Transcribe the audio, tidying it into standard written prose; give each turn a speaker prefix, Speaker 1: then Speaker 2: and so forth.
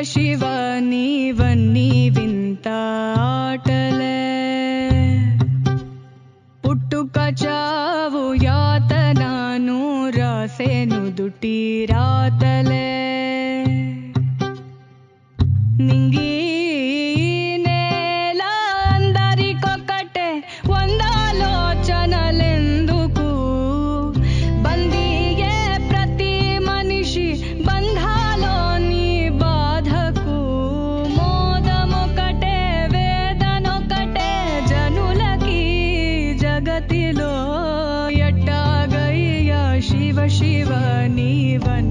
Speaker 1: శివ నీవన్నీ వింత ఆటలే పుట్టుక చావు యాతనాను రాసేను దుటి రాతలే నింగి నేల అందరికొకటే వందాలోచనలెందుకు బందీయే ప్రతి మనిషి బంధాలోని బాధకు మోదమొకటే వేదనొకటే జనులకి జగతిలో ఎట్టాగయ్యా శివ శివ నీవన్